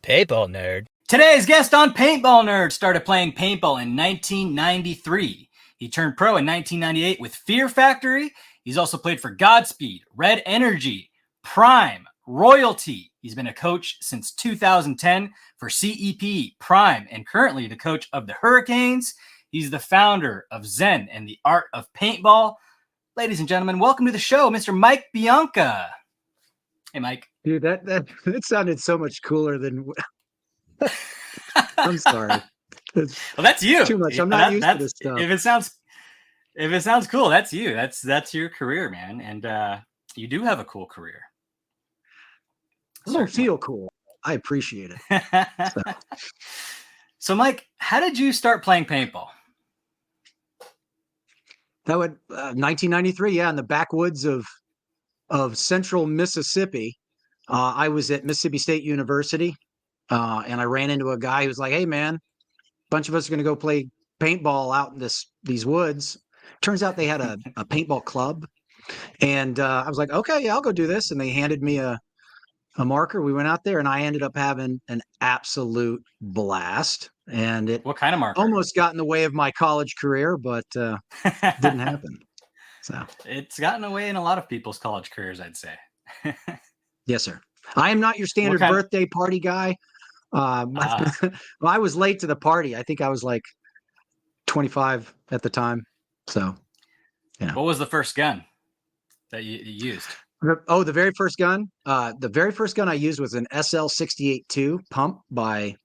Paintball nerd. Today's guest on Paintball Nerd started playing paintball in 1993. He turned pro in 1998 with Fear Factory. He's also played for Godspeed, Red Energy, Prime, Royalty. He's been a coach since 2010 for CEP, Prime, and currently the coach of the Hurricanes. He's the founder of Zen and the Art of Paintball. Ladies and gentlemen, welcome to the show, Mr. Mike Bianca. Hey, Mike. Dude, that sounded so much cooler than. I'm sorry. Well, that's you. Too much. I'm not used to this stuff. If it sounds cool, that's you. That's your career, man. And you do have a cool career. I don't feel cool. I appreciate it. So, Mike, how did you start playing paintball? That would 1993, yeah, in the backwoods of central Mississippi. I was at Mississippi State University, and I ran into a guy who was like, "Hey, man, a bunch of us are going to go play paintball out in these woods." Turns out they had a paintball club, and I was like, "Okay, yeah, I'll go do this." And they handed me a marker. We went out there, and I ended up having an absolute blast. And it what kind of marker? Almost got in the way of my college career, but didn't happen. So it's gotten away in a lot of people's college careers, I'd say. Yes, sir. I am not your standard birthday party guy. Well, I was late to the party. I think I was like 25 at the time. So, yeah. What was the first gun that you used? Oh, the very first gun? The very first gun I used was an SL68-2 pump by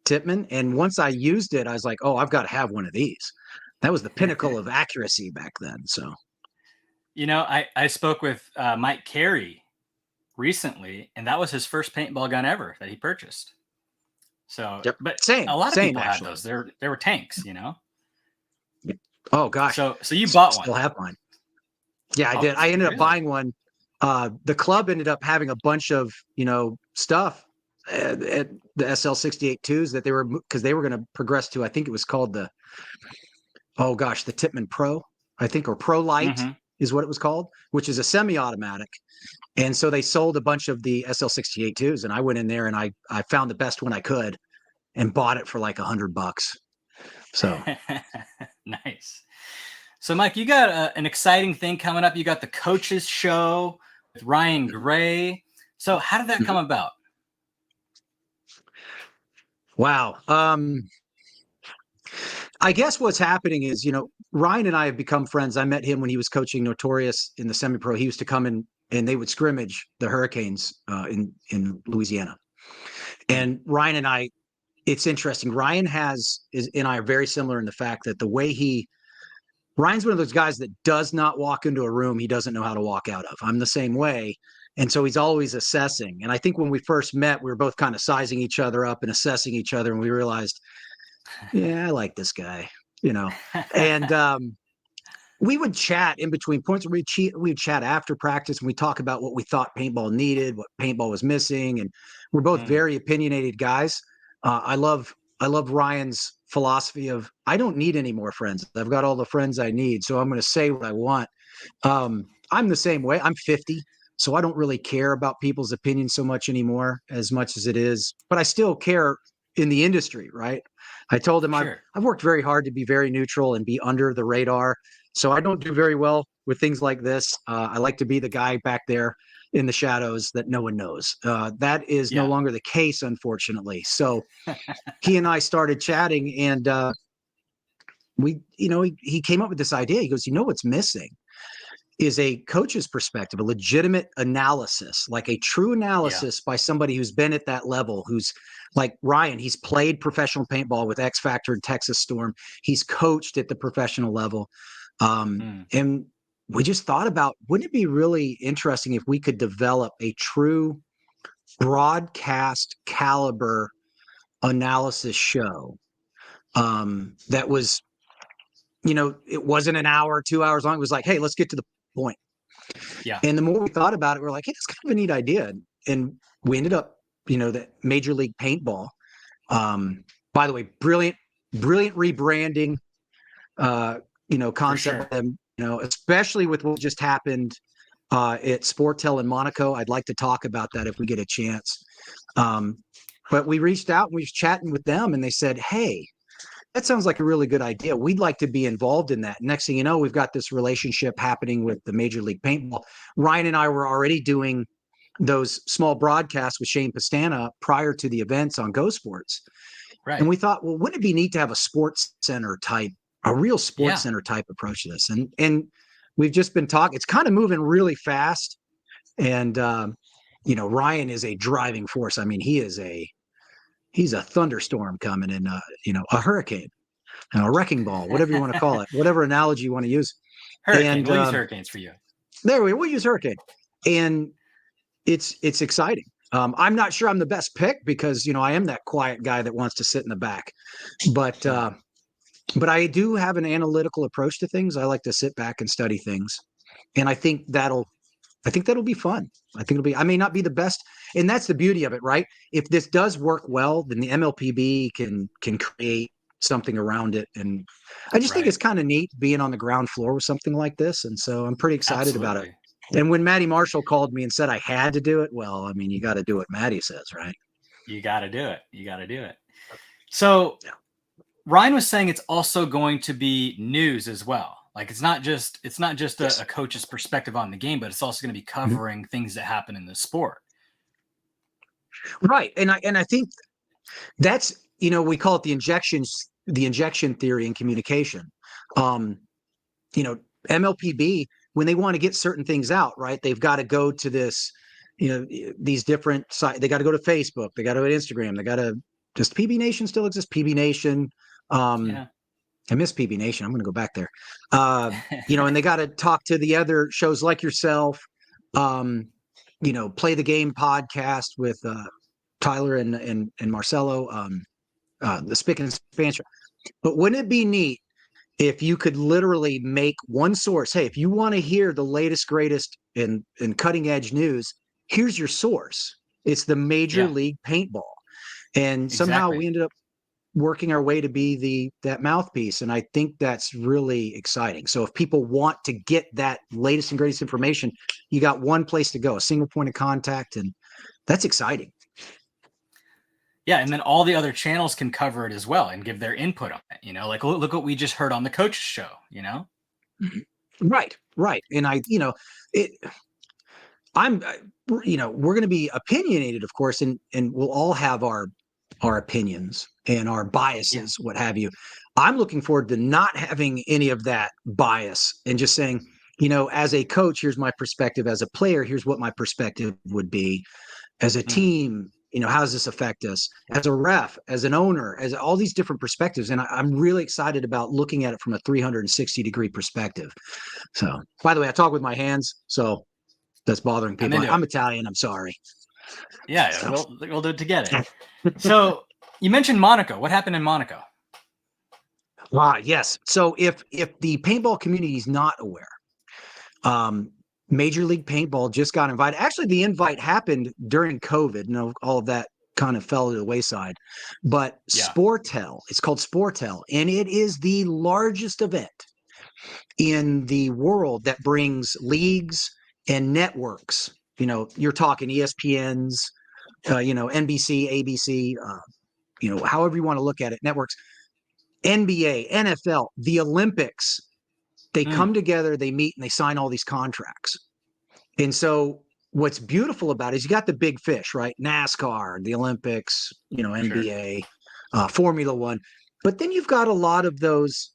Tippmann. And once I used it, I was like, oh, I've got to have one of these. That was the pinnacle of accuracy back then. So, you know, I spoke with Mike Carey recently, and that was his first paintball gun ever that he purchased. So, yep. But same, a lot of same, people actually. had those. They were tanks, you know. Oh gosh. So you bought one? Still have mine. Yeah, I did. I ended up buying one. The club ended up having a bunch of stuff at the SL68-2s that because they were going to progress to. I think it was called the Tippmann Pro, I think, or Pro Light is what it was called, which is a semi-automatic. And so they sold a bunch of the SL68-2s, and I went in there and I found the best one I could and bought it for like $100. So nice. So, Mike, you got an exciting thing coming up. You got the Coaches Show with Ryan Gray. So how did that come about? Wow. I guess what's happening is, Ryan and I have become friends. I met him when he was coaching Notorious in the semi-pro. He used to come in and they would scrimmage the Hurricanes in Louisiana. And Ryan and I, it's interesting. Ryan and I are very similar in the fact that the way Ryan's one of those guys that does not walk into a room he doesn't know how to walk out of. I'm the same way. And so he's always assessing. And I think when we first met, we were both kind of sizing each other up and assessing each other. And we realized, yeah, I like this guy, and we would chat in between points. We would chat after practice and we talk about what we thought paintball needed, what paintball was missing. And we're both very opinionated guys. I love Ryan's philosophy of, I don't need any more friends. I've got all the friends I need. So I'm going to say what I want. I'm the same way. I'm 50. So I don't really care about people's opinions so much anymore, as much as it is, but I still care in the industry, right? I told him Sure. I've worked very hard to be very neutral and be under the radar. So I don't do very well with things like this. I like to be the guy back there in the shadows that no one knows. That is no longer the case, unfortunately. So he and I started chatting, and he came up with this idea. He goes, what's missing is a coach's perspective, a legitimate analysis, like a true analysis by somebody who's been at that level, who's like Ryan. He's played professional paintball with X Factor and Texas Storm. He's coached at the professional level. And we just thought about, wouldn't it be really interesting if we could develop a true broadcast caliber analysis show that was, it wasn't an hour, 2 hours long. It was like, hey, let's get to the point. Yeah. And the more we thought about it, we're like, hey, that's kind of a neat idea. And we ended up, that Major League Paintball. By the way, brilliant rebranding, concept. Sure. Especially with what just happened at Sportel in Monaco. I'd like to talk about that if we get a chance. But we reached out and we was chatting with them, and they said, "Hey, that sounds like a really good idea. We'd like to be involved in that." Next thing you know, we've got this relationship happening with the Major League Paintball. Ryan and I were already doing those small broadcasts with Shane Pastana prior to the events on Go Sports. Right. And we thought, well, wouldn't it be neat to have a real sports center type approach to this? And we've just been talking. It's kind of moving really fast. And Ryan is a driving force. I mean, he's a thunderstorm coming in, a hurricane, a wrecking ball, whatever you want to call it, whatever analogy you want to use. Hurricane. And We'll use hurricanes for you. we'll use hurricane. And it's exciting. I'm not sure I'm the best pick because, I am that quiet guy that wants to sit in the back, but I do have an analytical approach to things. I like to sit back and study things. And I think that'll be fun. I may not be the best. And that's the beauty of it, right? If this does work well, then the MLPB can create something around it. And I just think it's kind of neat being on the ground floor with something like this. And so I'm pretty excited about it. And when Matty Marshall called me and said I had to do it, well, I mean, you got to do what Matty says, right? You got to do it. So Ryan was saying it's also going to be news as well. Like it's not just a coach's perspective on the game, but it's also going to be covering things that happen in the sport. Right. And I think that's, we call it the injection theory in communication. MLPB, when they want to get certain things out, right, they've got to go to this, these different sites. They got to go to Facebook. They got to go to Instagram. They got to, does PB Nation still exist? PB Nation. I miss PB Nation. I'm going to go back there. And they got to talk to the other shows like yourself, Play the Game podcast with Tyler and Marcelo, the Spick and Span show. But wouldn't it be neat if you could literally make one source? Hey, if you want to hear the latest, greatest, and cutting edge news, here's your source. It's the Major League Paintball. And somehow we ended up working our way to be that mouthpiece. And I think that's really exciting. So if people want to get that latest and greatest information, you got one place to go, a single point of contact. And that's exciting. Yeah. And then all the other channels can cover it as well and give their input on it. Like look what we just heard on the coach's show, Right. And we're going to be opinionated, of course, and we'll all have our opinions and our biases, what have you. I'm looking forward to not having any of that bias and just saying, as a coach, here's my perspective. As a player, here's what my perspective would be. As a team, how does this affect us? As a ref, as an owner, as all these different perspectives. And I'm really excited about looking at it from a 360-degree perspective. So, by the way, I talk with my hands, so that's bothering people. I'm Italian. I'm sorry. Yeah, so. we'll do it together. So you mentioned Monaco. What happened in Monaco? Yes. So if the paintball community is not aware, Major League Paintball just got invited. Actually, the invite happened during COVID. All of that kind of fell to the wayside. But Sportel, it's called Sportel, and it is the largest event in the world that brings leagues and networks. You're talking ESPN's, NBC, ABC, however you want to look at it, networks, NBA, NFL, the Olympics. They come together, they meet, and they sign all these contracts. And so what's beautiful about it is you got the big fish, right? NASCAR, the Olympics, NBA, Formula One. But then you've got a lot of those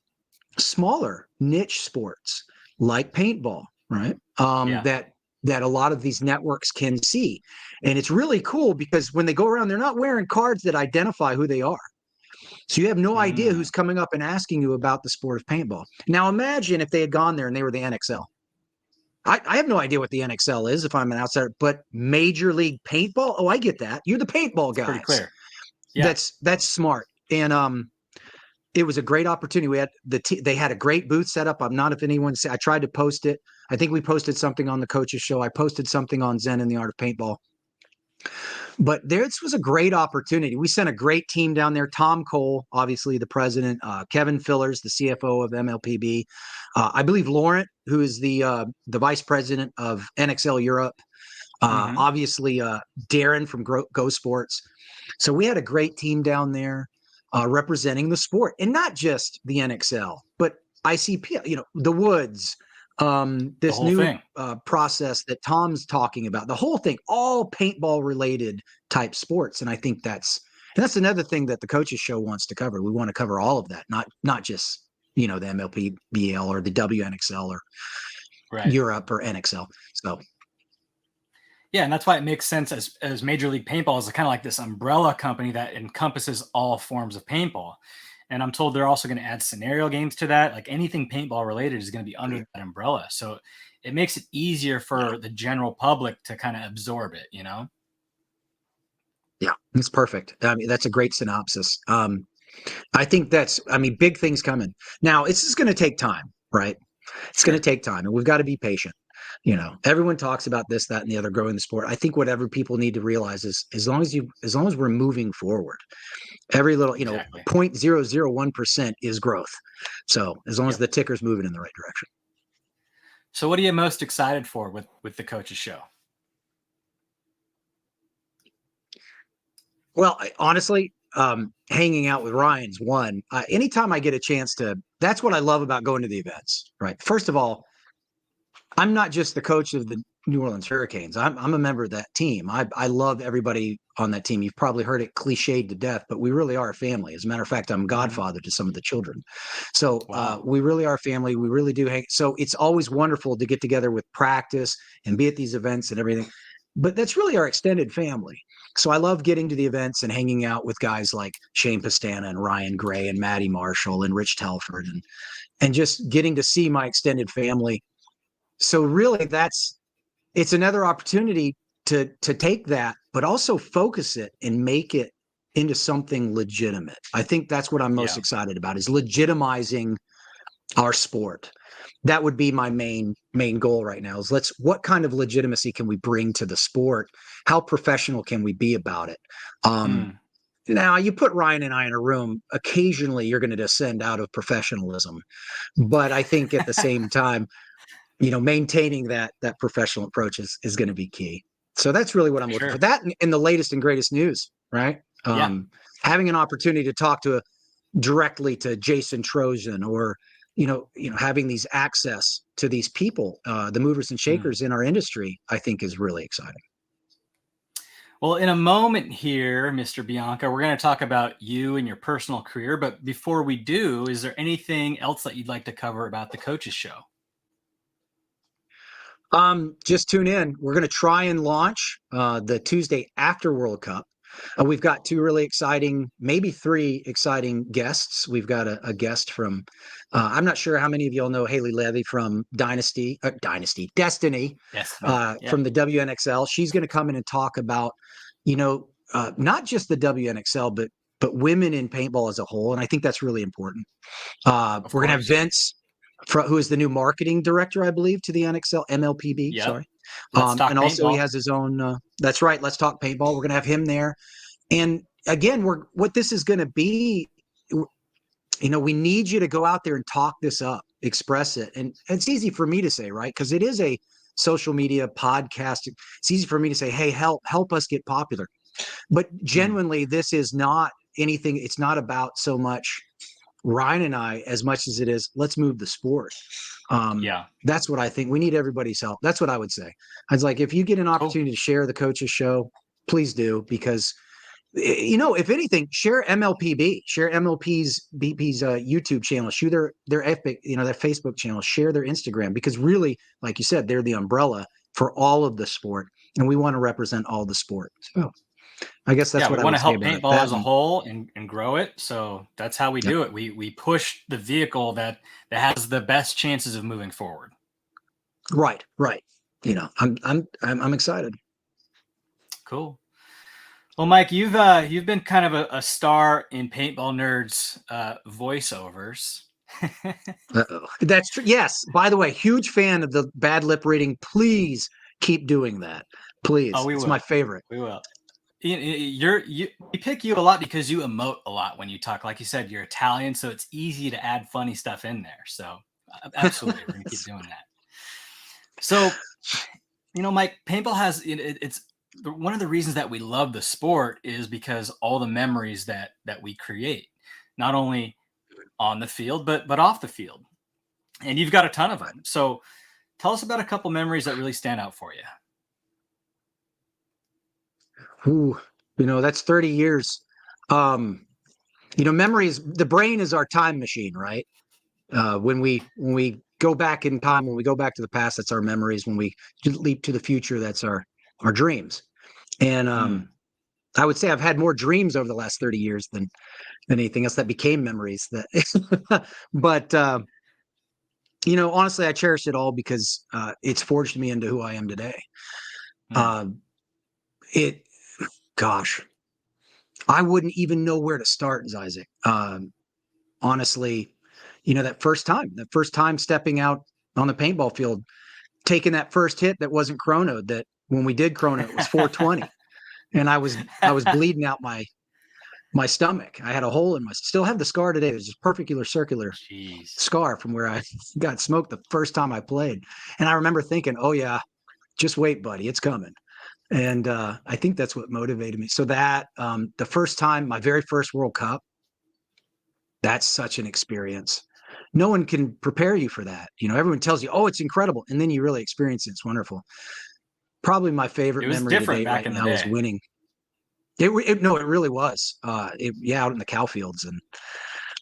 smaller niche sports like paintball, right? That a lot of these networks can see. And it's really cool because when they go around, they're not wearing cards that identify who they are. So you have no idea who's coming up and asking you about the sport of paintball. Now imagine if they had gone there and they were the NXL. I have no idea what the NXL is if I'm an outsider, but Major League Paintball? Oh, I get that. You're the paintball guys. Pretty clear. Yeah. That's smart. And it was a great opportunity. We had they had a great booth set up. I'm not if anyone I tried to post it. I think we posted something on the coach's show. I posted something on Zen and the Art of Paintball. But this was a great opportunity. We sent a great team down there. Tom Cole, obviously the president, Kevin Fillers, the CFO of MLPB. I believe Laurent, who is the vice president of NXL Europe. Mm-hmm. Obviously, Darren from Go Sports. So we had a great team down there representing the sport, and not just the NXL, but ICP. The Woods, The this whole new thing. process that Tom's talking about, the whole thing, all paintball related type sports. And I think that's another thing that the Coaches Show wants to cover. We want to cover all of that, not just the MLPBL or the WNXL or Right. Europe or NXL. So Yeah, and that's why it makes sense as Major League Paintball is kind of like this umbrella company that encompasses all forms of paintball. And I'm told they're also going to add scenario games to that. Like anything paintball related is going to be under that umbrella. So it makes it easier for the general public to kind of absorb it, yeah, it's perfect. I mean, that's a great synopsis. I think big things coming. Now, it's just going to take time, right? It's going to Sure. take time, and we've got to be patient. Everyone talks about this, that, and the other growing the sport. I think whatever people need to realize is as long as we're moving forward, every little, Exactly. 0.001% is growth. So as long as Yep. the ticker's moving in the right direction. So what are you most excited for with the Coaches Show? Well, honestly, hanging out with Ryan's one. Anytime I get a chance that's what I love about going to the events, right? First of all, I'm not just the coach of the New Orleans Hurricanes. I'm a member of that team. I love everybody on that team. You've probably heard it cliched to death, but we really are a family. As a matter of fact, I'm godfather to some of the children. So Wow. we really are a family. We really do hang. So it's always wonderful to get together with practice and be at these events and everything. But that's really our extended family. So I love getting to the events and hanging out with guys like Shane Pastana and Ryan Gray and Maddie Marshall and Rich Telford and just getting to see my extended family. So really it's another opportunity to take that, but also focus it and make it into something legitimate. I think that's what I'm most Yeah. excited about is legitimizing our sport. That would be my main goal right now is what kind of legitimacy can we bring to the sport? How professional can we be about it? Now you put Ryan and I in a room, occasionally you're going to descend out of professionalism. But I think at the same time, maintaining that professional approach is going to be key. So that's really what I'm looking for. Sure. That in the latest and greatest news, right? Yeah. Having an opportunity to talk directly to Jason Trojan or having these access to these people, the movers and shakers in our industry, I think is really exciting. Well, in a moment here, Mr. Bianca, we're going to talk about you and your personal career. But before we do, is there anything else that you'd like to cover about the Coaches Show? Just tune in. We're going to try and launch the Tuesday after World Cup. We've got two really exciting, maybe three exciting guests. We've got a guest from, I'm not sure how many of y'all know Haley Levy from Destiny, Destiny. Yeah. from the WNXL. She's going to come in and talk about, not just the WNXL, but women in paintball as a whole. And I think that's really important. We're going to have Vince, who is the new marketing director, I believe, to the NXL MLPB. Yep. Sorry. Let's talk And also he paintball. has his own, that's right. Let's talk paintball. We're going to have him there. And again, what this is going to be, we need you to go out there and talk this up, express it. And it's easy for me to say, right? Because it is a social media podcast. It's easy for me to say, hey, help us get popular. But genuinely, this is not anything. It's not about so much Ryan and I as much as it is, let's move the sport. Yeah. That's what I think. We need everybody's help. That's what I would say. I was like, if you get an opportunity to share the Coaches Show, please do, because if anything, share MLPB, share MLP's BP's YouTube channel, share their Epic, their Facebook channel, share their Instagram, because really, like you said, they're the umbrella for all of the sport, and we want to represent all the sport. So I guess that's We what I want would to say help about it. paintball as a whole and grow it. So that's how we Yep. do it. We push the vehicle that has the best chances of moving forward. Right. I'm excited. Cool. Well, Mike, you've been kind of a star in Paintball Nerds voiceovers. That's true. Yes. By the way, huge fan of the bad lip reading. Please keep doing that. Please. Oh, we It's will. my favorite. We will. We pick you a lot because you emote a lot when you talk. Like you said, you're Italian, so it's easy to add funny stuff in there. So absolutely, we're gonna keep doing that. So Mike, paintball has it's one of the reasons that we love the sport is because all the memories that we create, not only on the field but off the field, and you've got a ton of them. So tell us about a couple memories that really stand out for you. Ooh, that's 30 years. Memories, the brain is our time machine, right? When we go back in time, when we go back to the past, that's our memories. When we leap to the future, that's our dreams. And I would say I've had more dreams over the last 30 years than anything else that became memories. But honestly, I cherish it all because it's forged me into who I am today. Uh, it, gosh, I wouldn't even know where to start, Zyzek. Honestly, that first time stepping out on the paintball field, taking that first hit that wasn't chronoed, that when we did chrono, it was 420. And I was bleeding out my stomach. I had a hole in still have the scar today. There's this perpendicular circular Jeez. scar from where I got smoked the first time I played. And I remember thinking, oh yeah, just wait, buddy, it's coming. And I think that's what motivated me. So that the first time, my very first World Cup, that's such an experience. No one can prepare you for that. Everyone tells you, oh, it's incredible. And then you really experience it. It's wonderful. Probably my favorite It was memory different today back right in the now is day. winning. No, it really was. Out in the cow fields.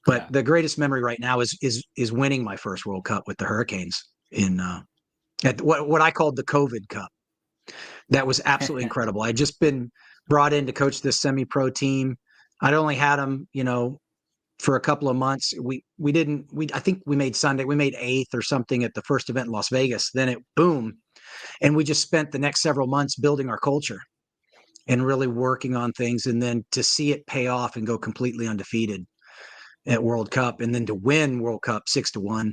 But the greatest memory right now is winning my first World Cup with the Hurricanes in at what I called the COVID Cup. That was absolutely incredible. I'd just been brought in to coach this semi-pro team. I'd only had them, for a couple of months. I think we made Sunday. We made 8th or something at the first event in Las Vegas. Then it boom, and we just spent the next several months building our culture and really working on things. And then to see it pay off and go completely undefeated at World Cup, and then to win World Cup 6-1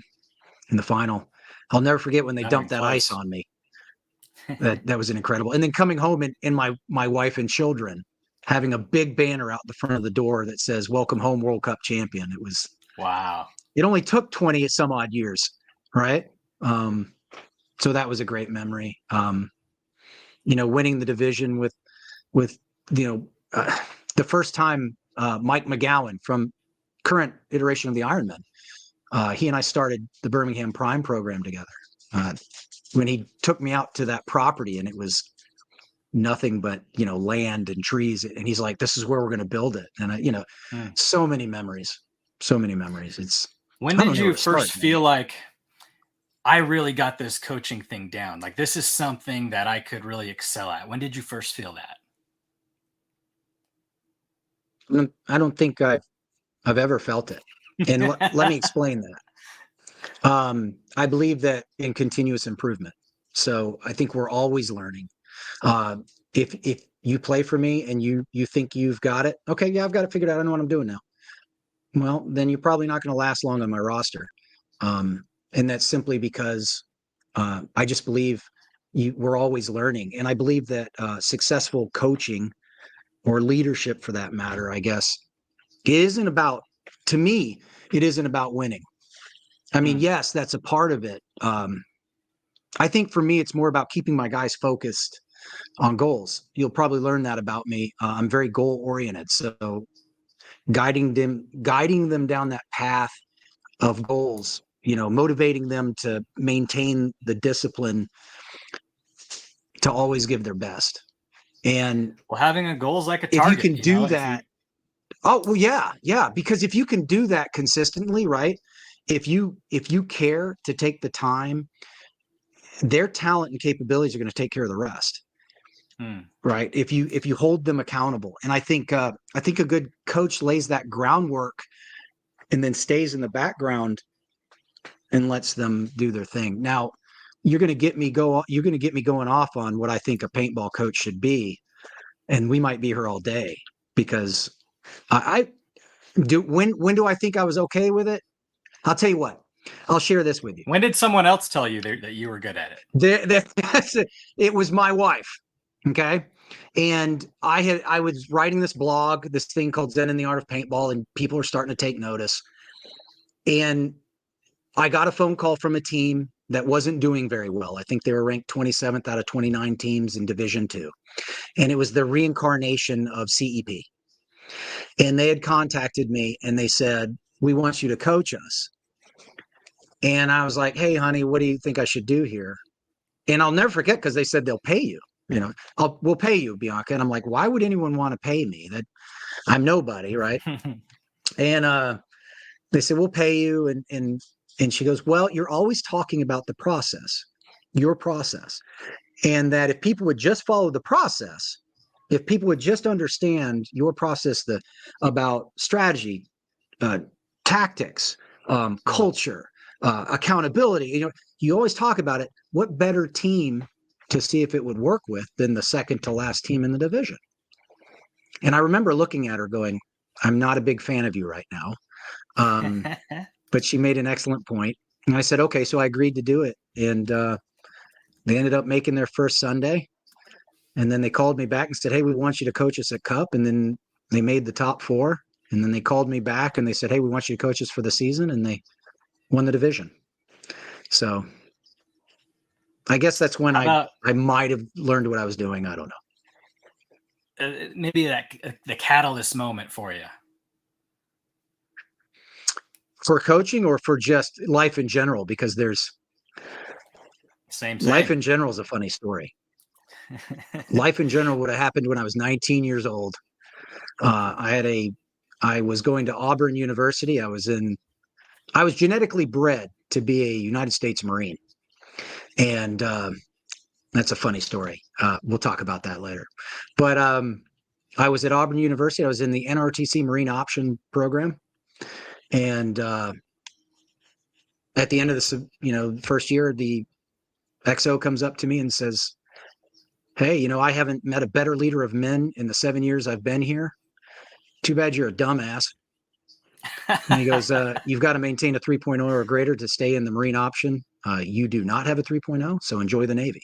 in the final. I'll never forget when they Not even dumped that ice close. on me. That was incredible. And then coming home and my wife and children having a big banner out the front of the door that says "Welcome home, World Cup champion." Wow. It only took 20 some odd years, right? So that was a great memory. Winning the division with the first time Mike McGowan from current iteration of the Ironman. He and I started the Birmingham Prime program together. When he took me out to that property and it was nothing but land and trees, and he's like, "This is where we're going to build it." And so many memories. It's When did you first feel like I really got this coaching thing down? Like this is something that I could really excel at. When did you first feel that? I don't think I've ever felt it. And let me explain that. I believe that in continuous improvement. So I think we're always learning. If you play for me and you think you've got it, okay, yeah, I've got it figured out. I know what I'm doing now. Well, then you're probably not going to last long on my roster. And that's simply because I just believe we're always learning. And I believe that successful coaching or leadership, for that matter, I guess, to me, it isn't about winning. I mean, yes, that's a part of it. I think for me, it's more about keeping my guys focused on goals. You'll probably learn that about me. I'm very goal oriented. So guiding them down that path of goals, motivating them to maintain the discipline to always give their best. And well, having a goal is like a if target. you can do that, oh well, yeah, because if you can do that consistently, right? If you care to take the time, their talent and capabilities are going to take care of the rest. Right? If you hold them accountable. And I think a good coach lays that groundwork and then stays in the background and lets them do their thing. Now, you're going to get me going off on what I think a paintball coach should be, and we might be here all day because I do. When do I think I was okay with it? I'll tell you what. I'll share this with you. When did someone else tell you that you were good at it? It was my wife. Okay. And I was writing this blog, this thing called Zen in the Art of Paintball, and people are starting to take notice. And I got a phone call from a team that wasn't doing very well. I think they were ranked 27th out of 29 teams in Division Two, and it was the reincarnation of CEP. And they had contacted me and they said, "We want you to coach us." And I was like, "Hey, honey, what do you think I should do here?" And I'll never forget because they said they'll pay you. We'll pay you, Bianca. And I'm like, why would anyone want to pay me? That I'm nobody, right? And they said, we'll pay you. And she goes, well, you're always talking about the process, your process. And that if people would just follow the process, if people would just understand your process, about strategy, tactics, culture, accountability, you always talk about it. What better team to see if it would work with than the second to last team in the division? And I remember looking at her going, I'm not a big fan of you right now. But she made an excellent point. And I said, okay, so I agreed to do it. And they ended up making their first Sunday. And then they called me back and said, hey, we want you to coach us at Cup. And then they made the top four. And then they called me back and they said, hey, we want you to coach us for the season. And they won the division. So I guess that's when I might have learned what I was doing. I don't know. Maybe the catalyst moment for you. For coaching or for just life in general? Because there's same. Life in general is a funny story. Life in general would have happened when I was 19 years old. I was going to Auburn University. I was genetically bred to be a United States Marine. And that's a funny story. We'll talk about that later. But I was at Auburn University. I was in the NRTC Marine Option Program. And at the end of the first year, the XO comes up to me and says, hey, I haven't met a better leader of men in the 7 years I've been here. Too bad you're a dumbass. And he goes, you've got to maintain a 3.0 or greater to stay in the Marine option. You do not have a 3.0, so enjoy the Navy.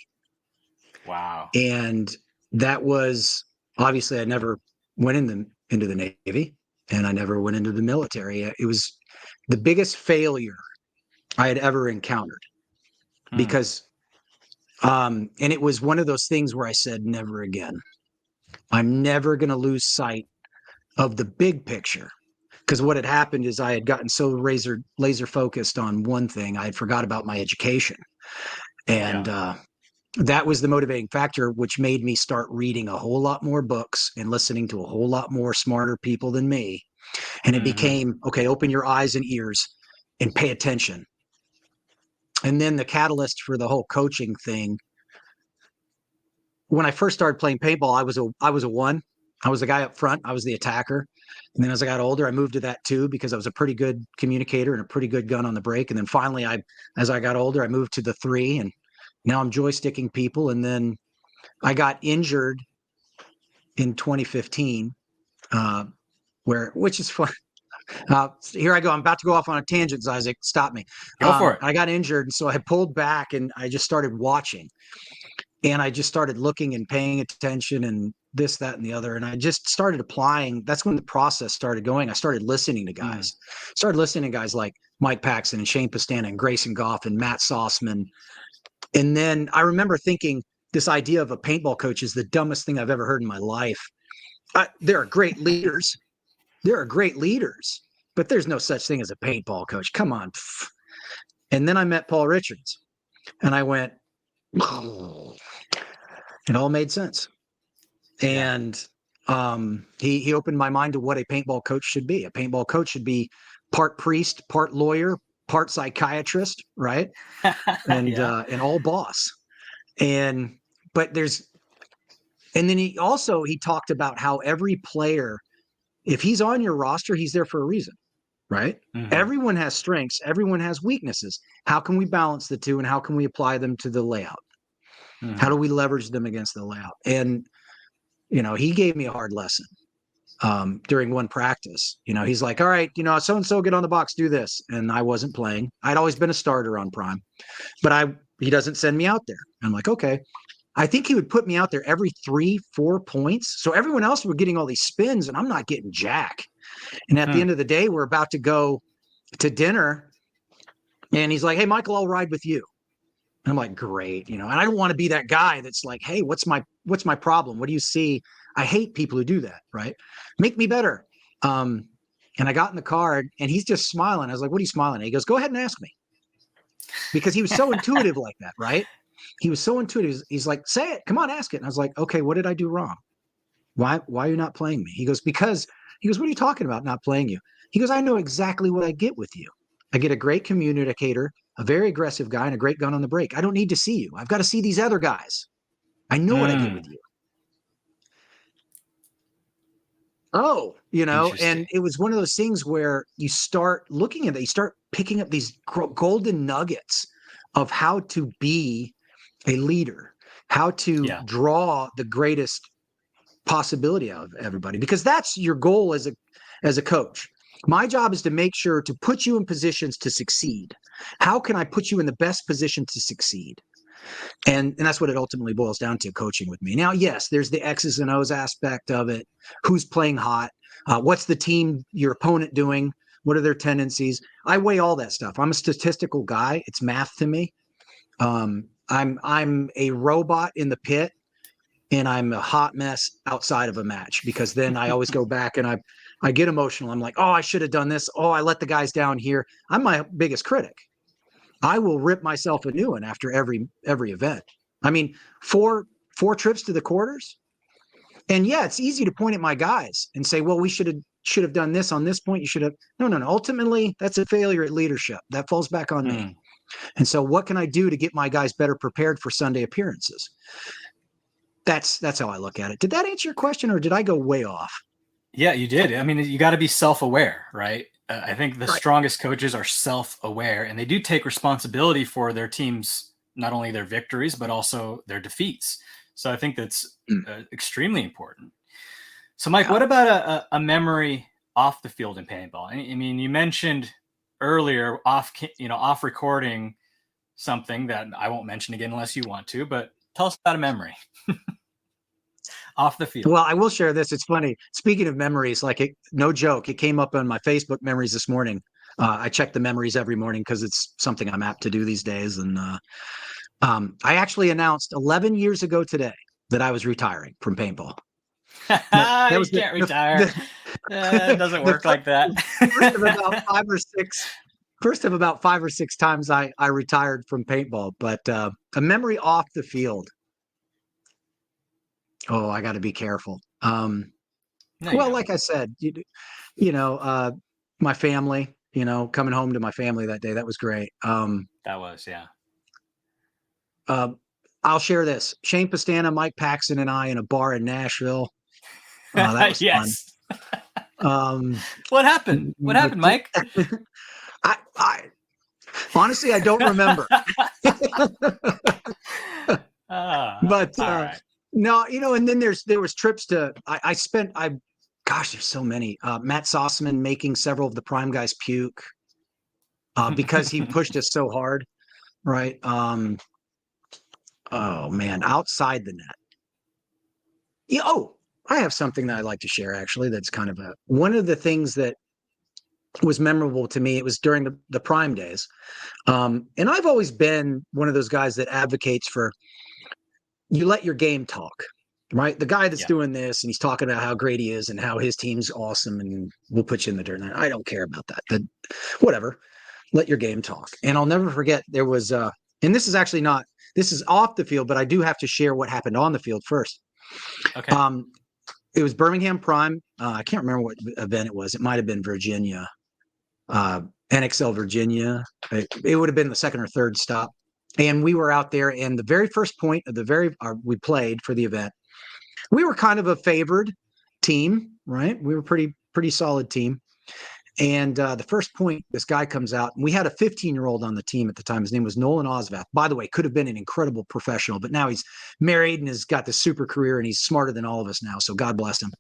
Wow. And that was, obviously, I never went into the Navy, and I never went into the military. It was the biggest failure I had ever encountered because, and it was one of those things where I said, never again. I'm never going to lose sight of the big picture. Because what had happened is I had gotten so laser focused on one thing, I had forgot about my education. And that was the motivating factor, which made me start reading a whole lot more books and listening to a whole lot more smarter people than me. And it became, okay, open your eyes and ears and pay attention. And then the catalyst for the whole coaching thing, when I first started playing paintball, I was a one. I was the guy up front. I was the attacker. And then as I got older, I moved to that too, because I was a pretty good communicator and a pretty good gun on the break. And then finally, as I got older, I moved to the 3, and now I'm joysticking people. And then I got injured in 2015, which is fun. Here I go. I'm about to go off on a tangent, Zyzek. Stop me. Go for it. I got injured, and so I pulled back, and I just started watching. And I just started looking and paying attention and this, that, and the other. And I just started applying. That's when the process started going. I started listening to guys. Started listening to guys like Mike Paxton and Shane Pastana and Grayson Goff and Matt Sossman. And then I remember thinking this idea of a paintball coach is the dumbest thing I've ever heard in my life. There are great leaders. But there's no such thing as a paintball coach. Come on. And then I met Paul Richards. And I went, it all made sense. And he opened my mind to what a paintball coach should be. A paintball coach should be part priest, part lawyer, part psychiatrist, right? And all boss. And then he talked about how every player, if he's on your roster, he's there for a reason, right? Everyone has strengths, everyone has weaknesses. How can we balance the two, and how can we apply them to the layout? How do we leverage them against the layout? And, he gave me a hard lesson during one practice. He's like, all right, so-and-so get on the box, do this. And I wasn't playing. I'd always been a starter on Prime, but he doesn't send me out there. I'm like, okay. I think he would put me out there every 3-4 points. So everyone else were getting all these spins and I'm not getting jack. And at the end of the day, we're about to go to dinner. And he's like, hey, Michael, I'll ride with you. And I'm like, great, and I don't want to be that guy that's like, hey, what's my problem? What do you see? I hate people who do that, right? Make me better. And I got in the car and he's just smiling. I was like, what are you smiling at? He goes, go ahead and ask me. Because he was so intuitive like that, right? He was so intuitive. He's like, say it. Come on, ask it. And I was like, okay, what did I do wrong? Why are you not playing me? He goes, what are you talking about not playing you? He goes, I know exactly what I get with you. I get a great communicator, a very aggressive guy, and a great gun on the break. I don't need to see you. I've got to see these other guys. I know what I get with you. Oh, and Interesting. it was one of those things where you start looking at it, you start picking up these golden nuggets of how to be a leader, how to Yeah. draw the greatest possibility out of everybody, because that's your goal as a coach. My job is to make sure to put you in positions to succeed. How can I put you in the best position to succeed? And that's what it ultimately boils down to, coaching with me. Now, yes, there's the X's and O's aspect of it. Who's playing hot? What's the team, your opponent doing? What are their tendencies? I weigh all that stuff. I'm a statistical guy. It's math to me. I'm a robot in the pit, and I'm a hot mess outside of a match, because then I always go back and I get emotional. I'm like, oh, I should have done this. Oh, I let the guys down here. I'm my biggest critic. I will rip myself a new one after every event. I mean, four trips to the quarters. And yeah, it's easy to point at my guys and say, well, we should have done this on this point. You should have. No. Ultimately, that's a failure at leadership. That falls back on me. And so what can I do to get my guys better prepared for Sunday appearances? That's how I look at it. Did that answer your question, or did I go way off? Yeah, you did. I mean, you got to be self-aware, right? I think the strongest coaches are self-aware, and they do take responsibility for their teams, not only their victories, but also their defeats. So I think that's extremely important. So, Mike, what about a memory off the field in paintball? I mean, you mentioned earlier off recording something that I won't mention again unless you want to, but tell us about a memory off the field. Well, I will share this. It's funny. Speaking of memories, no joke, it came up on my Facebook memories this morning. I check the memories every morning because it's something I'm apt to do these days. And I actually announced 11 years ago today that I was retiring from paintball. You can't retire. It doesn't work like that. First of about five or six times I retired from paintball, but a memory off the field. Oh, I got to be careful. Like I said, my family, coming home to my family that day, that was great. That was, yeah. I'll share this. Shane Pastana, Mike Paxson, and I in a bar in Nashville. That was yes. fun. What happened? What happened, Mike? I honestly, I don't remember. But right. No, and then there was trips to, gosh, there's so many. Matt Sossman making several of the Prime guys puke because he pushed us so hard, right? Oh man, outside the net. Yeah. Oh, I have something that I'd like to share actually. That's kind of one of the things that was memorable to me. It was during the Prime days, and I've always been one of those guys that advocates for, you let your game talk, right? The guy that's doing this and he's talking about how great he is and how his team's awesome and we'll put you in the dirt. I don't care about that. Whatever. Let your game talk. And I'll never forget, there was and this is off the field, but I do have to share what happened on the field first. Okay. It was Birmingham Prime. I can't remember what event it was. It might have been Virginia, NXL Virginia. It would have been the second or third stop. And we were out there, and the very first point of we played for the event. We were kind of a favored team, right? We were pretty solid team. And the first point, this guy comes out, and we had a 15-year-old on the team at the time. His name was Nolan Osvath. By the way, could have been an incredible professional, but now he's married and has got this super career, and he's smarter than all of us now. So God bless him.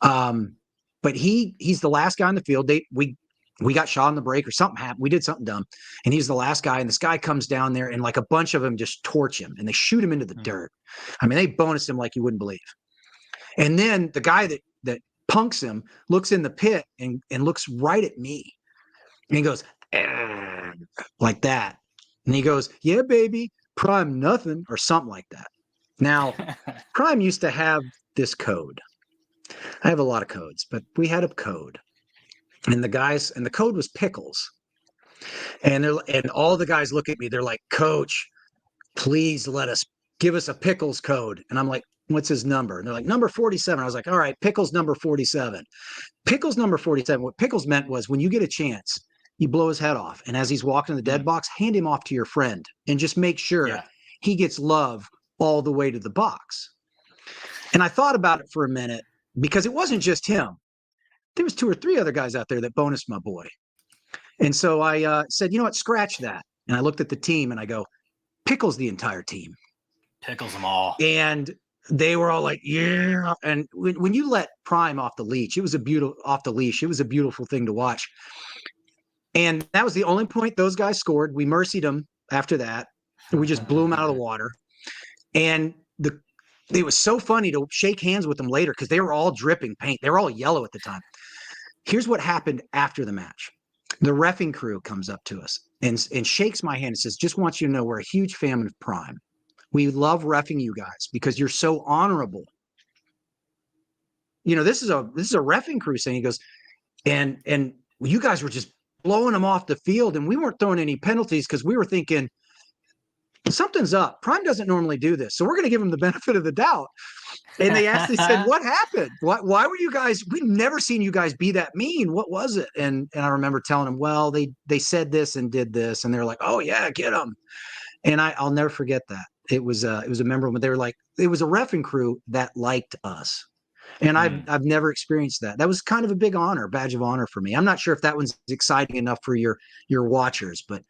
But he's the last guy on the field. We got shot on the break or something happened. We did something dumb. And he's the last guy. And this guy comes down there and like a bunch of them just torch him and they shoot him into the dirt. I mean, they bonus him like you wouldn't believe. And then the guy that punks him looks in the pit and looks right at me. And he goes, like that. And he goes, yeah, baby, Prime nothing or something like that. Now, Prime used to have this code. I have a lot of codes, but we had a code. And the code was pickles. And all the guys look at me, they're like, Coach, please give us a pickles code. And I'm like, what's his number? And they're like, number 47. I was like, all right, pickles number 47. Pickles number 47. What pickles meant was when you get a chance, you blow his head off. And as he's walking the dead box, hand him off to your friend and just make sure he gets love all the way to the box. And I thought about it for a minute because it wasn't just him. There was 2 or 3 other guys out there that bonused my boy. And so I said, you know what, scratch that. And I looked at the team and I go, pickles the entire team. Pickles them all. And they were all like, yeah. And when you let Prime off the leash, it was a beautiful thing to watch. And that was the only point those guys scored. We mercied them after that. We just blew them out of the water. And it was so funny to shake hands with them later because they were all dripping paint. They were all yellow at the time. Here's what happened after the match. The reffing crew comes up to us and shakes my hand and says, just want you to know we're a huge fan of Prime. We love reffing you guys because you're so honorable. You know, this is a reffing crew saying, he goes, and you guys were just blowing them off the field and we weren't throwing any penalties because we were thinking something's up. Prime doesn't normally do this. So we're going to give him the benefit of the doubt. And they actually said, what happened? Why were you guys, we've never seen you guys be that mean. What was it? And I remember telling them, well, they said this and did this. And they're like, oh yeah, get them. And I'll never forget that. It was a memorable, they were like, it was a reffing crew that liked us. And I've never experienced that. That was kind of a big badge of honor for me. I'm not sure if that one's exciting enough for your watchers, but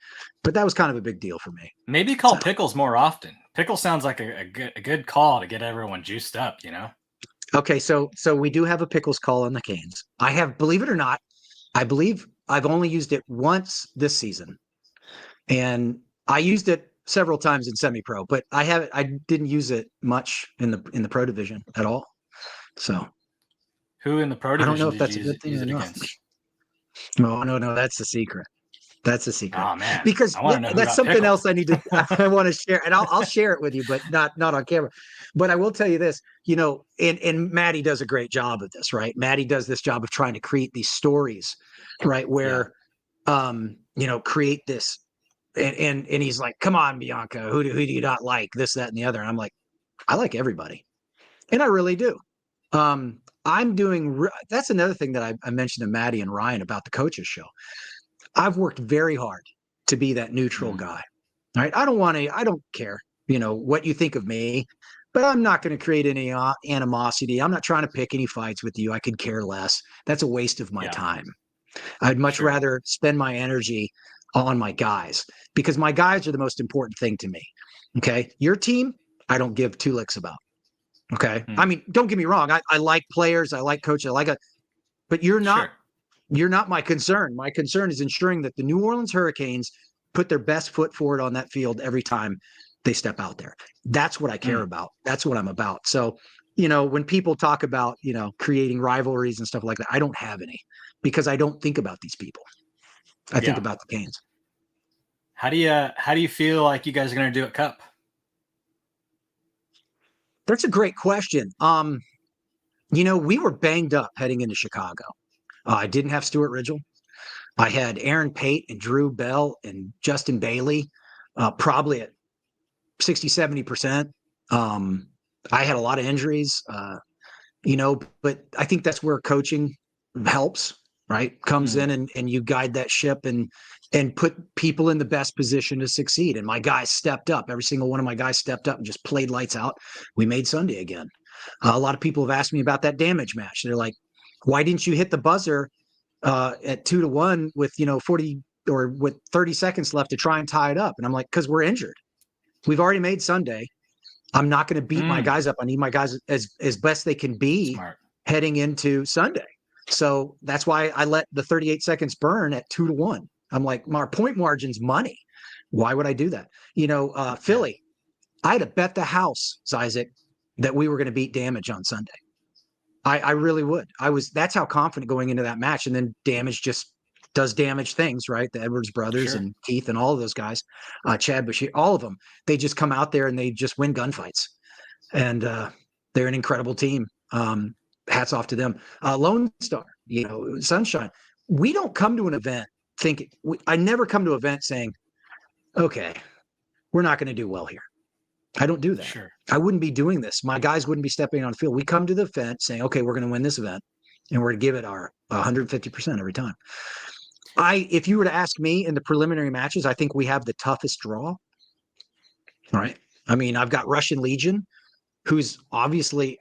that was kind of a big deal for me. Maybe call pickles more often. Pickles sounds like a good call to get everyone juiced up, you know? Okay, so we do have a pickles call on the Canes. I have, believe it or not, I believe I've only used it once this season. And I used it several times in semi-pro, but I didn't use it much in the pro division at all. So who in the pro division I don't know if that's a good thing or not. No, that's the secret. That's a secret. Oh man, because that's something pickles. else I need to I want to share, and I'll share it with you, but not on camera. But I will tell you this, you know, and Maddie does a great job of this, right? Maddie does this job of trying to create these stories, right? Where you know, create this and he's like, come on, Bianca, who do you not like? This, that, and the other. And I'm like, I like everybody. And I really do. I'm doing that's another thing that I mentioned to Maddie and Ryan about the coaches show. I've worked very hard to be that neutral guy. Right? I don't care, you know, what you think of me, but I'm not going to create any animosity. I'm not trying to pick any fights with you. I could care less. That's a waste of my time. I'd much rather spend my energy on my guys because my guys are the most important thing to me. Okay. Your team, I don't give 2 licks about. Okay. I mean, don't get me wrong. I like players. I like coaches. But you're not my concern. My concern is ensuring that the New Orleans Hurricanes put their best foot forward on that field every time they step out there. That's what I care about. That's what I'm about. So, you know, when people talk about, you know, creating rivalries and stuff like that, I don't have any because I don't think about these people. I think about the Canes. How do you feel like you guys are going to do at Cup? That's a great question. You know, we were banged up heading into Chicago. I didn't have Stuart Ridgel. I had Aaron Pate and Drew Bell and Justin Bailey, probably at 60, 70%. I had a lot of injuries, you know, but I think that's where coaching helps, right? Comes in and you guide that ship and put people in the best position to succeed. And my guys stepped up. Every single one of my guys stepped up and just played lights out. We made Sunday again. A lot of people have asked me about that damage match. They're like, why didn't you hit the buzzer at 2-1 with, you know, 40 or with 30 seconds left to try and tie it up? And I'm like, because we're injured. We've already made Sunday. I'm not going to beat my guys up. I need my guys as best they can be heading into Sunday. So that's why I let the 38 seconds burn at 2-1. I'm like, my point margin's money. Why would I do that? You know, Philly, I had to bet the house, Zyzek, that we were going to beat Damage on Sunday. I really would. That's how confident going into that match. And then Damage just does damage things, right? The Edwards brothers Sure. and Keith and all of those guys, Chad Bashir, all of them. They just come out there and they just win gunfights, and they're an incredible team. Hats off to them. Lone Star, Sunshine. We don't come to an event thinking. I never come to an event saying, "Okay, we're not going to do well here." I don't do that. Sure. I wouldn't be doing this. My guys wouldn't be stepping on the field. We come to the event saying, "Okay, we're going to win this event, and we're going to give it our 150% every time." If you were to ask me in the preliminary matches, I think we have the toughest draw. All right. I mean, I've got Russian Legion, who's obviously,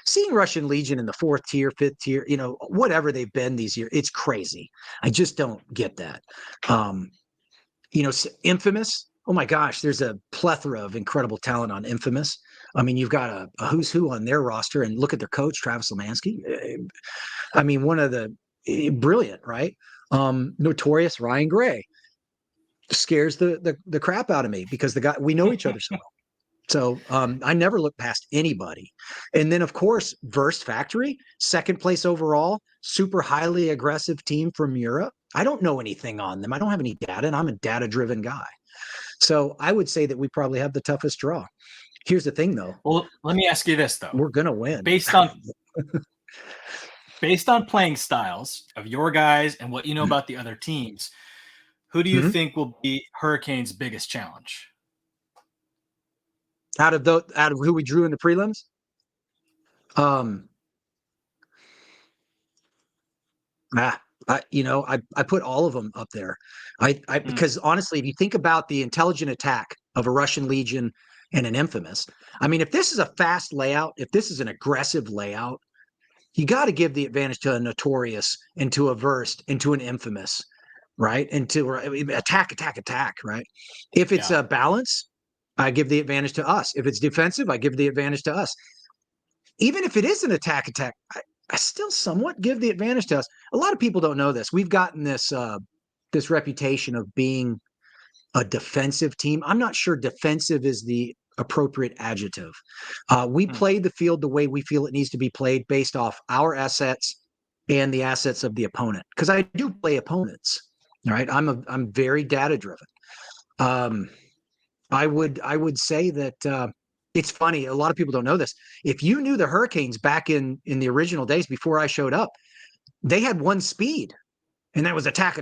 seeing Russian Legion in the 4th tier, 5th tier, whatever they've been these years, it's crazy. I just don't get that. Infamous. Oh my gosh, there's a plethora of incredible talent on Infamous. I mean, you've got a who's who on their roster, and look at their coach, Travis Lemansky. One of the brilliant, right? Notorious Ryan Gray scares the crap out of me because we know each other so well. So I never look past anybody. And then, of course, Verse Factory, 2nd place overall, super highly aggressive team from Europe. I don't know anything on them. I don't have any data, and I'm a data-driven guy. So I would say that we probably have the toughest draw. Here's the thing, though. Well, let me ask you this, though. We're going to win. Based on playing styles of your guys and what you know about the other teams, who do you think will be Hurricanes' biggest challenge? Out of who we drew in the prelims? I put all of them up there. Because honestly, if you think about the intelligent attack of a Russian Legion and an Infamous, if this is a fast layout, if this is an aggressive layout, you got to give the advantage to a Notorious and to a Versed and to an Infamous, right? And to attack, right? If it's a balance, I give the advantage to us. If it's defensive, I give the advantage to us. Even if it is an attack, I still somewhat give the advantage to us. A lot of people don't know this. We've gotten this reputation of being a defensive team. I'm not sure defensive is the appropriate adjective. We play the field the way we feel it needs to be played based off our assets and the assets of the opponent. Because I do play opponents, right? I'm very data driven. I would say that it's funny. A lot of people don't know this. If you knew the Hurricanes back in the original days before I showed up, they had one speed, and that was attack.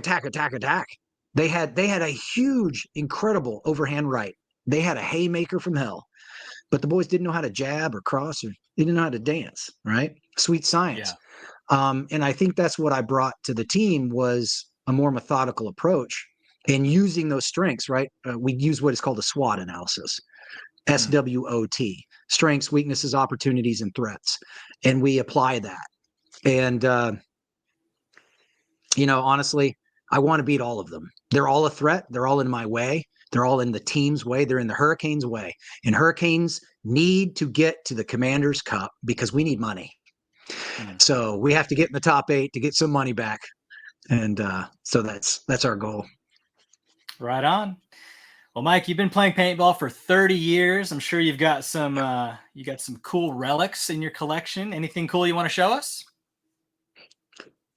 They had a huge, incredible overhand right. They had a haymaker from hell, but the boys didn't know how to jab or cross, or they didn't know how to dance. Right? Sweet science. Yeah. And I think that's what I brought to the team was a more methodical approach. And using those strengths, right? We use what is called a SWOT analysis, SWOT, strengths, weaknesses, opportunities, and threats. And we apply that. And, honestly, I want to beat all of them. They're all a threat. They're all in my way. They're all in the team's way. They're in the Hurricanes' way. And Hurricanes need to get to the Commander's Cup because we need money. So we have to get in the top 8 to get some money back. And so that's our goal. Right on. Well, Mike, you've been playing paintball for 30 years. I'm sure you've got some cool relics in your collection. Anything cool you want to show us?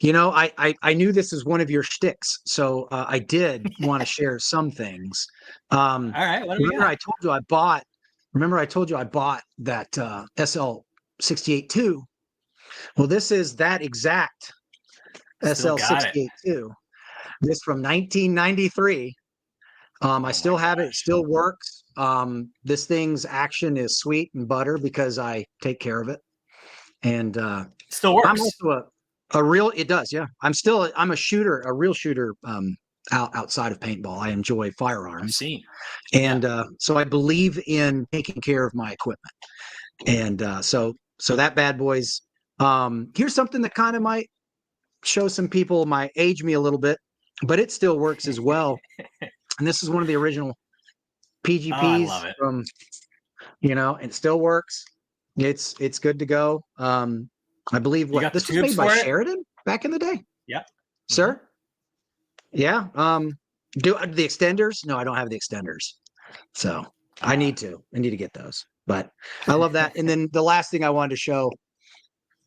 I knew this is one of your shticks, so I did want to share some things. All right. What do we got? I told you I bought that SL 68-2. Well, this is that exact SL 68-2. This from 1993. I still have it. It still works. This thing's action is sweet and butter because I take care of it. And still works. I'm also it does. Yeah. I'm a shooter, a real shooter outside of paintball. I enjoy firearms. I've seen. And so I believe in taking care of my equipment. And so that bad boy's, here's something that kind of might show some people might age me a little bit, but it still works as well. And this is one of the original PGPs from, it still works. It's good to go. I believe this was made by Sheridan back in the day. Yeah. Sir? Yeah. Do the extenders? No, I don't have the extenders. So I need to get those, but I love that. And then the last thing I wanted to show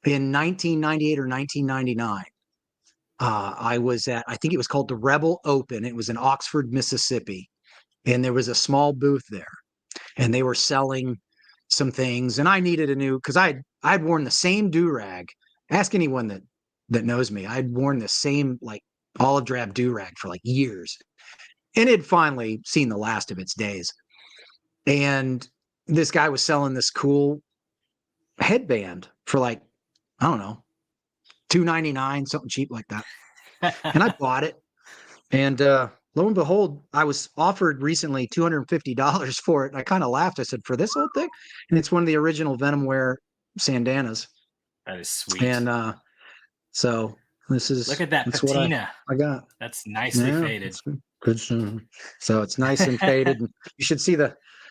in 1998 or 1999, I was at, I think it was called the Rebel Open. It was in Oxford, Mississippi. And there was a small booth there. And they were selling some things. And I needed a new, because I'd worn the same do-rag. Ask anyone that knows me. I'd worn the same like olive drab do-rag for like years. And it had finally seen the last of its days. And this guy was selling this cool headband for like, I don't know, $2.99, something cheap like that. And I bought it. And lo and behold, I was offered recently $250 for it. And I kind of laughed. I said, for this old thing? And it's one of the original Venomware sandanas. That is sweet. And so this is, look at that that's patina. what I got. That's nicely faded. Good. So it's nice and faded. And you should see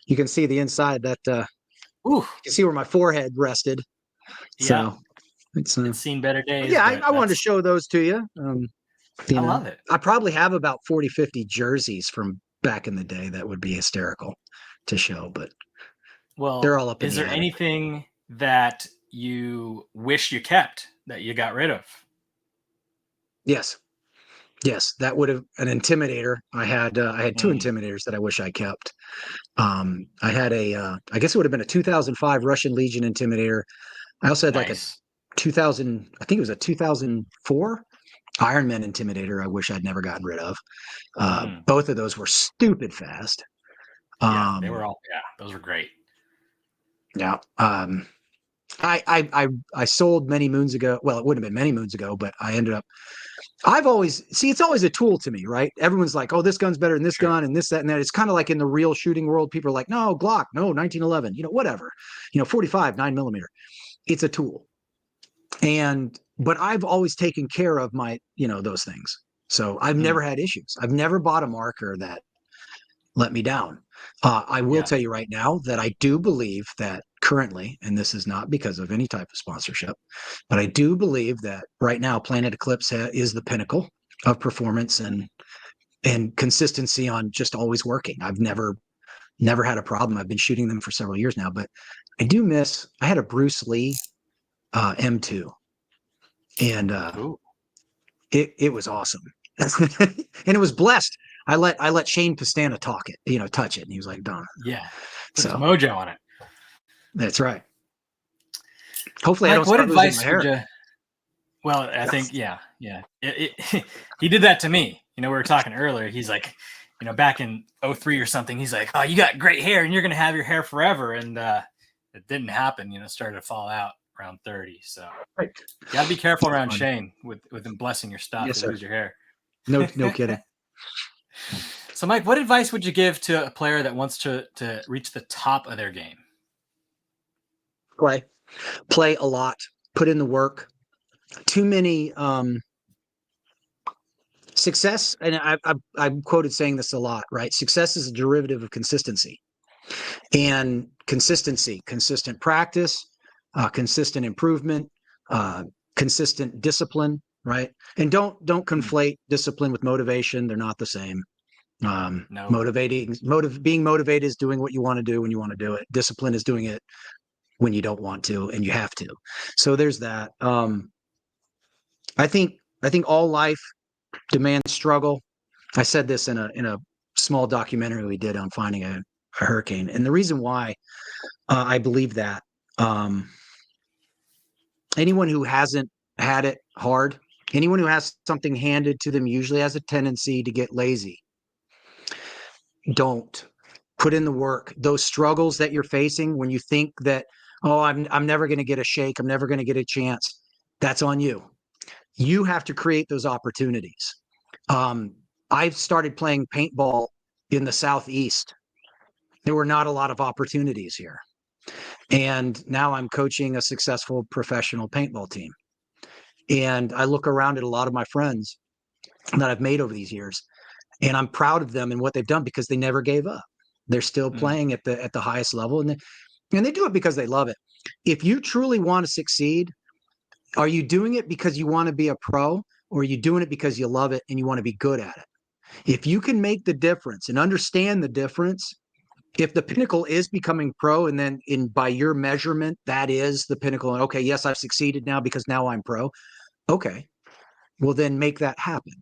you can see the inside that, Ooh. you can see where my forehead rested. Yeah. So it's seen better days. Yeah, I wanted to show those to you. I love it. I probably have about 40, 50 jerseys from back in the day that would be hysterical to show, but they're all up in the attic. Is there anything that you wish you kept that you got rid of? Yes, that would have an Intimidator. I had two Intimidators that I wish I kept. I had I guess it would have been a 2005 Russian Legion Intimidator. I also had like a 2000, I think it was a 2004 Ironman Intimidator. I wish I'd never gotten rid of. Both of those were stupid fast. Yeah, they were those were great. Yeah. I sold many moons ago. Well, it wouldn't have been many moons ago, but I ended up, it's always a tool to me, right? Everyone's like, oh, this gun's better than this gun and this, that, and that. It's kind of like in the real shooting world, people are like, no, Glock, no, 1911, whatever, 45, 9mm. It's a tool. But I've always taken care of my, those things. So I've never had issues. I've never bought a marker that let me down. I will tell you right now that I do believe that currently, and this is not because of any type of sponsorship, but I do believe that right now Planet Eclipse is the pinnacle of performance and consistency on just always working. I've never had a problem. I've been shooting them for several years now, but I had a Bruce Lee M2, and it was awesome. And it was blessed. I let Shane Pastana touch it, and he was like, "Done." Yeah, put some mojo on it. That's right. Hopefully, Mike, I don't start losing my hair. Would you? Well, I think, yeah. He did that to me. We were talking earlier. He's like, back in 2003 or something. He's like, "Oh, you got great hair, and you're gonna have your hair forever." And it didn't happen. Started to fall out around 30. So you gotta be careful around Shane with him blessing your stuff. Yes, to lose your hair. No kidding. So, Mike, what advice would you give to a player that wants to reach the top of their game? Play a lot, put in the work. Too many success, and I'm quoted saying this a lot, right? Success is a derivative of consistency, and consistent practice, consistent improvement, consistent discipline, right? And don't conflate discipline with motivation. They're not the same. No. Being motivated is doing what you want to do when you want to do it. Discipline is doing it when you don't want to and you have to. So there's that. I think all life demands struggle. I said this in a small documentary we did on finding a hurricane, and the reason why I believe that anyone who hasn't had it hard, anyone who has something handed to them usually has a tendency to get lazy. Don't put in the work. Those struggles that you're facing when you think that, oh, I'm never going to get a shake, I'm never going to get a chance, that's on you. You have to create those opportunities. I've started playing paintball in the Southeast. There were not a lot of opportunities here. And now I'm coaching a successful professional paintball team. And I look around at a lot of my friends that I've made over these years, and I'm proud of them and what they've done because they never gave up. They're still playing at the highest level, and they do it because they love it. If you truly want to succeed, are you doing it because you want to be a pro, or are you doing it because you love it and you want to be good at it? If you can make the difference and understand the difference, if the pinnacle is becoming pro, and then by your measurement, that is the pinnacle, and okay, yes, I've succeeded now because now I'm pro. Okay. well, then make that happen.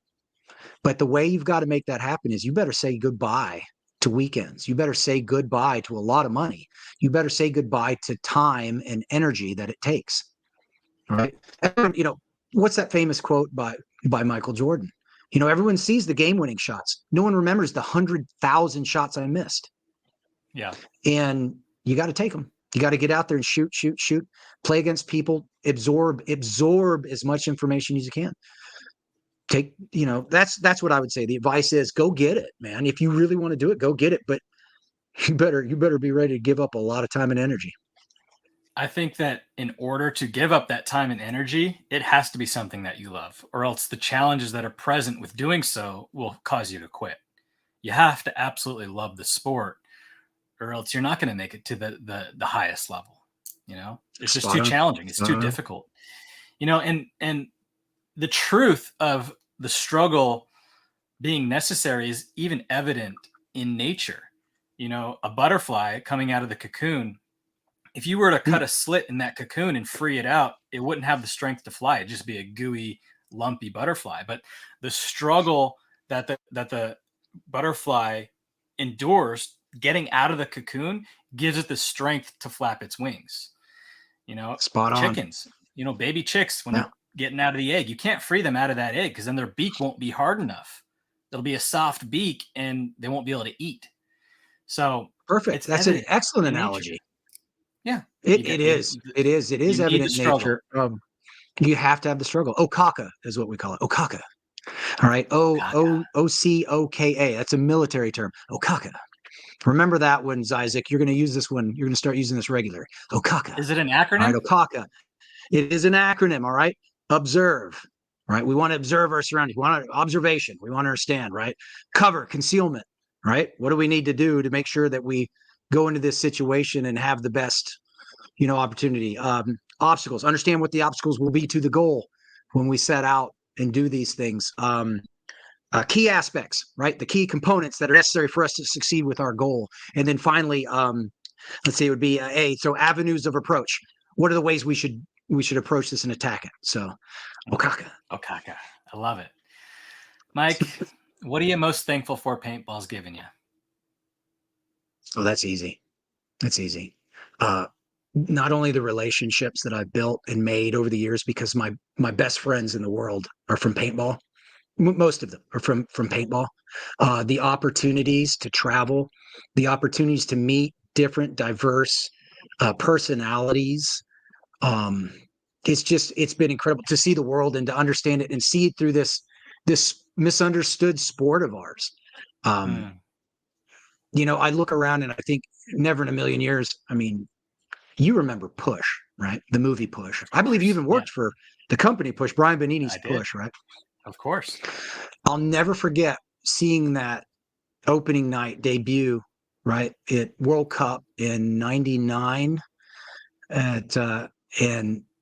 But the way you've got to make that happen is you better say goodbye to weekends. You better say goodbye to a lot of money. You better say goodbye to time and energy that it takes. Right. And, what's that famous quote by Michael Jordan? Everyone sees the game-winning shots. No one remembers the 100,000 shots I missed. Yeah. And you got to take them. You got to get out there and shoot, play against people, absorb as much information as you can. That's what I would say. The advice is go get it, man. If you really want to do it, go get it. But you better be ready to give up a lot of time and energy. I think that in order to give up that time and energy, it has to be something that you love, or else the challenges that are present with doing so will cause you to quit. You have to absolutely love the sport, or else you're not going to make it to the highest level. It's just too challenging. It's too difficult. And the truth of the struggle being necessary is even evident in nature. A butterfly coming out of the cocoon, if you were to cut a slit in that cocoon and free it out, it wouldn't have the strength to fly. It'd just be a gooey, lumpy butterfly. But the struggle that the butterfly endures getting out of the cocoon gives it the strength to flap its wings. Spot on. Chickens, baby chicks, when they're getting out of the egg, you can't free them out of that egg because then their beak won't be hard enough. It'll be a soft beak and they won't be able to eat. So perfect. That's an excellent analogy. Yeah, it is evident in nature. You have to have the struggle. Okaka is what we call it. Okaka. All right. Ocoka. That's a military term. Okaka. Remember that one, Zyzek. You're going to use this one. You're going to start using this regular. Okaka. Is it an acronym? All right, Okaka. It is an acronym. All right. Observe. Right. We want to observe our surroundings. We want observation. We want to understand. Right. Cover, concealment. Right. What do we need to do to make sure that we go into this situation and have the best, opportunity? Obstacles. Understand what the obstacles will be to the goal when we set out and do these things. Key aspects, right? The key components that are necessary for us to succeed with our goal. And then finally, let's say it would be so avenues of approach. What are the ways we should approach this and attack it? So, Okaka. I love it. Mike, what are you most thankful for paintball's given you? Oh, that's easy. Not only the relationships that I've built and made over the years, because my best friends in the world are from paintball. Most of them are from paintball. The opportunities to travel, the opportunities to meet different, diverse personalities. It's been incredible to see the world and to understand it and see it through this misunderstood sport of ours. I look around and I think never in a million years. I mean, you remember Push, right? The movie Push. I believe you even worked for the company Push, Brian Benini's Push, right? Of course. I'll never forget seeing that opening night debut, right, at World Cup in '99, and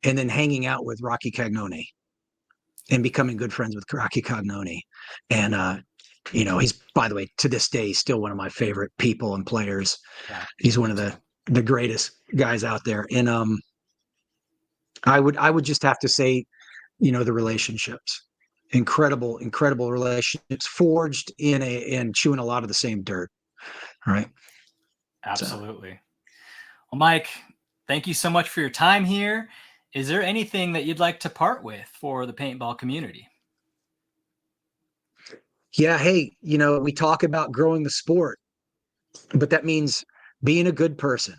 then hanging out with Rocky Cagnoni and becoming good friends with Rocky Cagnoni. And he's, by the way, to this day, still one of my favorite people and players. Yeah, he's one of the greatest guys out there. And I would just have to say, the relationships. Incredible relationships forged and chewing a lot of the same dirt. Right. Absolutely. So. Well, Mike, thank you so much for your time here. Is there anything that you'd like to part with for the paintball community? Yeah. Hey, we talk about growing the sport, but that means being a good person.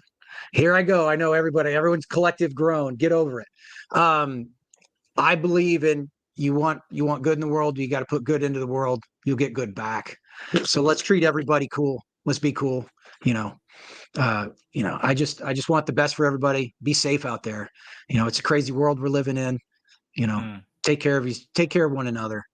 Here I go. I know everyone's collective grown. Get over it. I believe in, you want good in the world, you got to put good into the world, you'll get good back. So let's treat everybody cool. Let's be cool. I just want the best for everybody. Be safe out there. It's a crazy world we're living in. Take care of one another,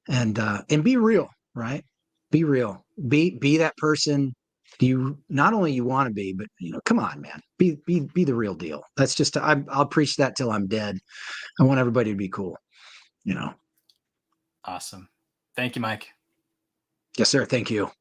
and be real, right? Be real. Be that person you not only you want to be, but come on, man. Be the real deal. That's just I'll preach that till I'm dead. I want everybody to be cool. Awesome. Thank you, Mike. Yes, sir. Thank you.